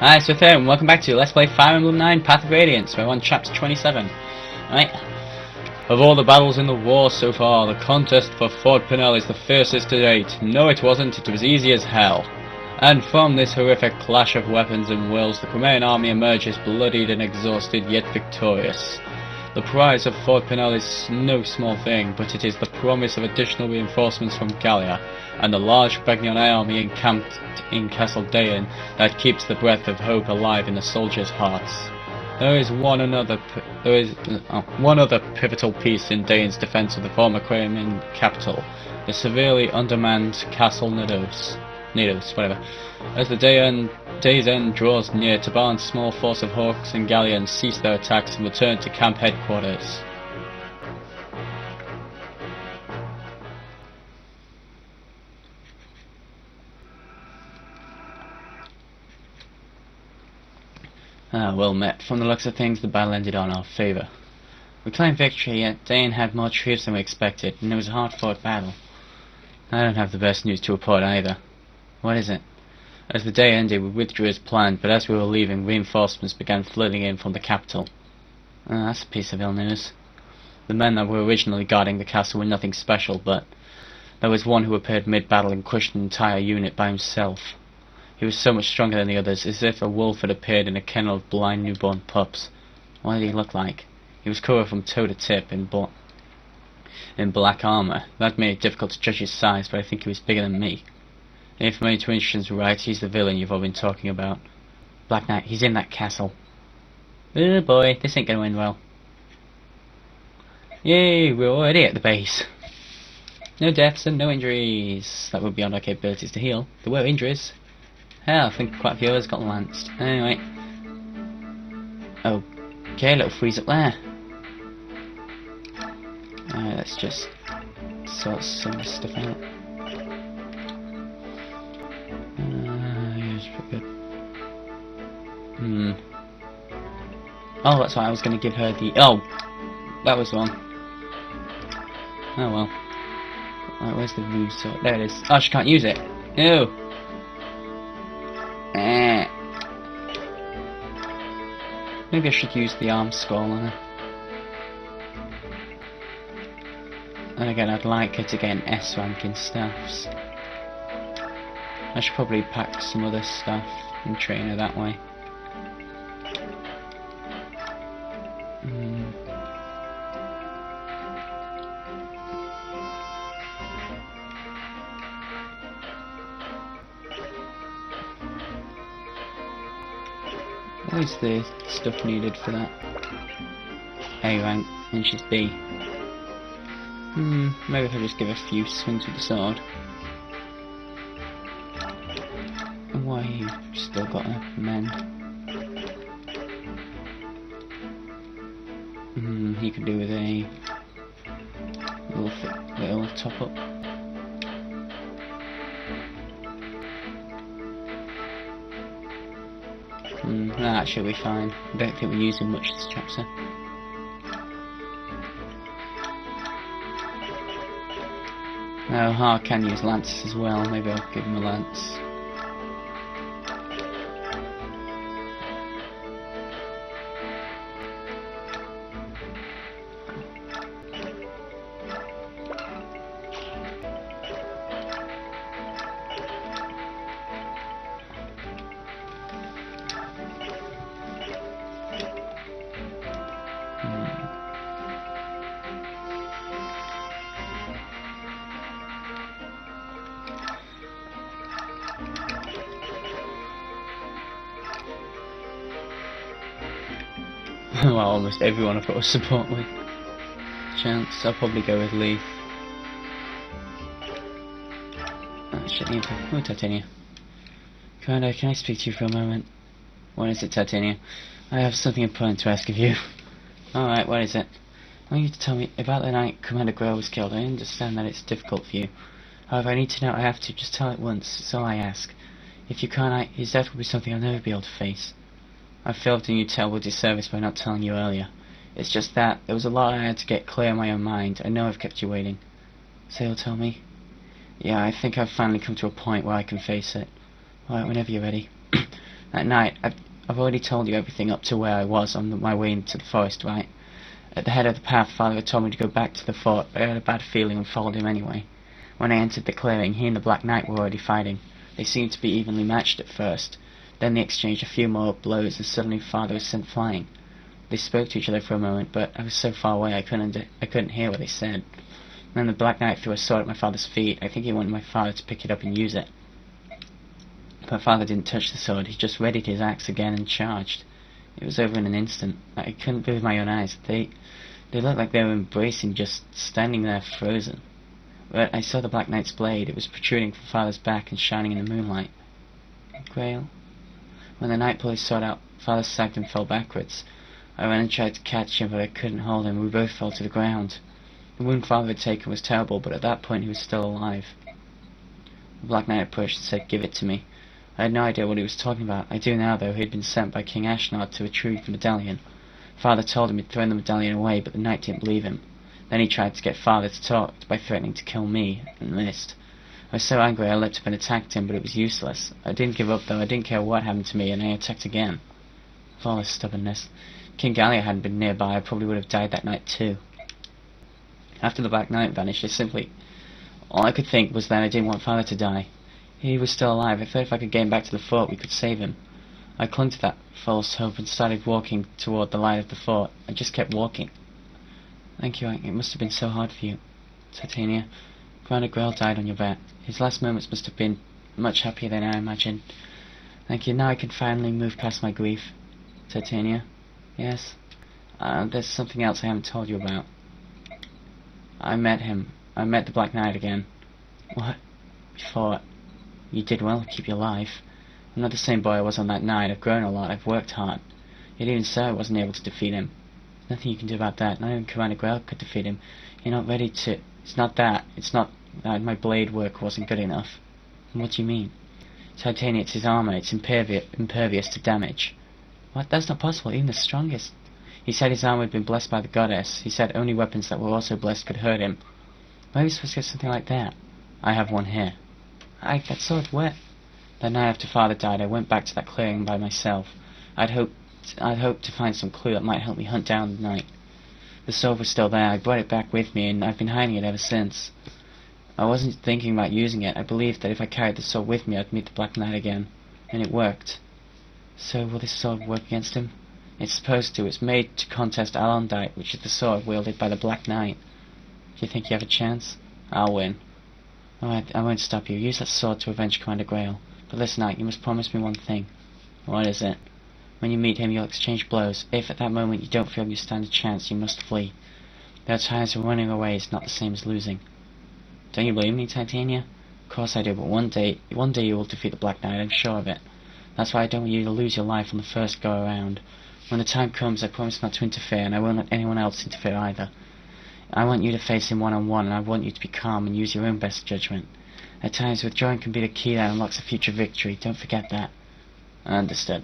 Hi, Swithe, and welcome back to Let's Play Fire Emblem 9 Path of Radiance. We're on chapter 27. Right. Of all the battles in the war so far, the contest for Fort Pinnell is the fiercest to date. No, it wasn't, it was easy as hell. And from this horrific clash of weapons and wills, the Crimean army emerges bloodied and exhausted, yet victorious. The prize of Fort Pinnell is no small thing, but it is the promise of additional reinforcements from Gallia, and the large Begnion army encamped in Castle Dayan that keeps the breath of hope alive in the soldiers' hearts. There is one other pivotal piece in Dayan's defense of the former Crimean capital, the severely undermanned Castle Nidos, whatever. As the day's end draws near, Taban's small force of Hawks and Gallians cease their attacks and return to camp headquarters. Well met. From the looks of things, the battle ended on our favour. We claimed victory, yet Dayan had more troops than we expected, and it was a hard-fought battle. I don't have the best news to report either. What is it? As the day ended, we withdrew as planned, but as we were leaving, reinforcements began flooding in from the capital. That's a piece of ill news. The men that were originally guarding the castle were nothing special, but there was one who appeared mid-battle and crushed an entire unit by himself. He was so much stronger than the others, as if a wolf had appeared in a kennel of blind newborn pups. What did he look like? He was covered from toe to tip in black armour. That made it difficult to judge his size, but I think he was bigger than me. If my intuition's right, he's the villain you've all been talking about. Black Knight, he's in that castle. Oh boy, this ain't gonna end well. Yay, we're already at the base. No deaths and no injuries. That would be beyond our capabilities to heal. There were injuries. Hell, I think quite a few others got lanced. Anyway. Okay, little freeze up there. Let's just sort some of this stuff out. Yeah, it's pretty good. Oh, that's why I was going to give her the... Oh! That was wrong. Oh well. Right, where's the move sword? There it is. Oh, she can't use it. Ew! Maybe I should use the arm scroll on her. And again, I'd like her to get an S rank in staffs. I should probably pack some other stuff and train her that way. What is the stuff needed for that? A rank, and she's B. Maybe if I just give a few swings with the sword. And why you still got a mend? He could do with a little top up. That should be fine. I don't think we're using much this chapter. No, I can use lances as well. Maybe I'll give him a lance. Well, almost everyone I've got a support with. Chance, I'll probably go with Leaf. Oh, Titania. Commander, can I speak to you for a moment? What is it, Titania? I have something important to ask of you. Alright, what is it? I want you to tell me about the night Commander Grell was killed. I understand that it's difficult for you. However, I need to know. I have to. Just tell it once. It's all I ask. If you can't, his death will be something I'll never be able to face. I failed to do you terrible disservice by not telling you earlier. It's just that there was a lot I had to get clear in my own mind. I know I've kept you waiting. So you'll tell me? Yeah, I think I've finally come to a point where I can face it. Alright, whenever you're ready. That night, I've already told you everything up to where I was on my way into the forest, right? At the head of the path, Father had told me to go back to the fort, but I had a bad feeling and followed him anyway. When I entered the clearing, he and the Black Knight were already fighting. They seemed to be evenly matched at first. Then they exchanged a few more blows, and suddenly Father was sent flying. They spoke to each other for a moment, but I was so far away I couldn't hear what they said. Then the Black Knight threw a sword at my father's feet. I think he wanted my father to pick it up and use it. But my father didn't touch the sword. He just readied his axe again and charged. It was over in an instant. I couldn't believe my own eyes. They looked like they were embracing, just standing there frozen. But I saw the Black Knight's blade. It was protruding from Father's back and shining in the moonlight. Grail. When the Knight pulled his sword out, Father sagged and fell backwards. I ran and tried to catch him, but I couldn't hold him. We both fell to the ground. The wound Father had taken was terrible, but at that point he was still alive. The Black Knight approached and said, "Give it to me." I had no idea what he was talking about. I do now, though. He had been sent by King Ashnard to retrieve the medallion. Father told him he'd thrown the medallion away, but the Knight didn't believe him. Then he tried to get Father to talk by threatening to kill me, and missed. I was so angry I leapt up and attacked him, but it was useless. I didn't give up, though. I didn't care what happened to me, and I attacked again. Father's stubbornness. King Gallia hadn't been nearby. I probably would have died that night, too. After the Black Knight vanished, all I could think was that I didn't want Father to die. He was still alive. I thought if I could get him back to the fort, we could save him. I clung to that false hope and started walking toward the light of the fort. I just kept walking. Thank you. It must have been so hard for you, Titania. Commander Grail died on your back. His last moments must have been much happier than I imagined. Thank you. Now I can finally move past my grief. Titania? Yes? There's something else I haven't told you about. I met him. I met the Black Knight again. What? Before? You did well to keep your life. I'm not the same boy I was on that night. I've grown a lot. I've worked hard. Yet even so, I wasn't able to defeat him. There's nothing you can do about that. Not even Commander Grail could defeat him. You're not ready to... It's not that. It's not that my blade work wasn't good enough. And what do you mean? Titania, it's his armor. It's impervious to damage. What? That's not possible. Even the strongest. He said his armor had been blessed by the goddess. He said only weapons that were also blessed could hurt him. Where are you supposed to get something like that? I have one here. That sword, where? That night after Father died, I went back to that clearing by myself. I'd hoped to find some clue that might help me hunt down the Knight. The sword was still there. I brought it back with me, and I've been hiding it ever since. I wasn't thinking about using it. I believed that if I carried the sword with me, I'd meet the Black Knight again. And it worked. So, will this sword work against him? It's supposed to. It's made to contest Alondite, which is the sword wielded by the Black Knight. Do you think you have a chance? I'll win. Alright, I won't stop you. Use that sword to avenge Commander Grail. But listen, Knight, you must promise me one thing. What is it? When you meet him, you'll exchange blows. If at that moment you don't feel you stand a chance, you must flee. There are times when running away is not the same as losing. Don't you believe me, Titania? Of course I do, but one day you will defeat the Black Knight, I'm sure of it. That's why I don't want you to lose your life on the first go around. When the time comes, I promise not to interfere, and I won't let anyone else interfere either. I want you to face him one-on-one, and I want you to be calm and use your own best judgment. At times, withdrawing can be the key that unlocks a future victory. Don't forget that. Understood.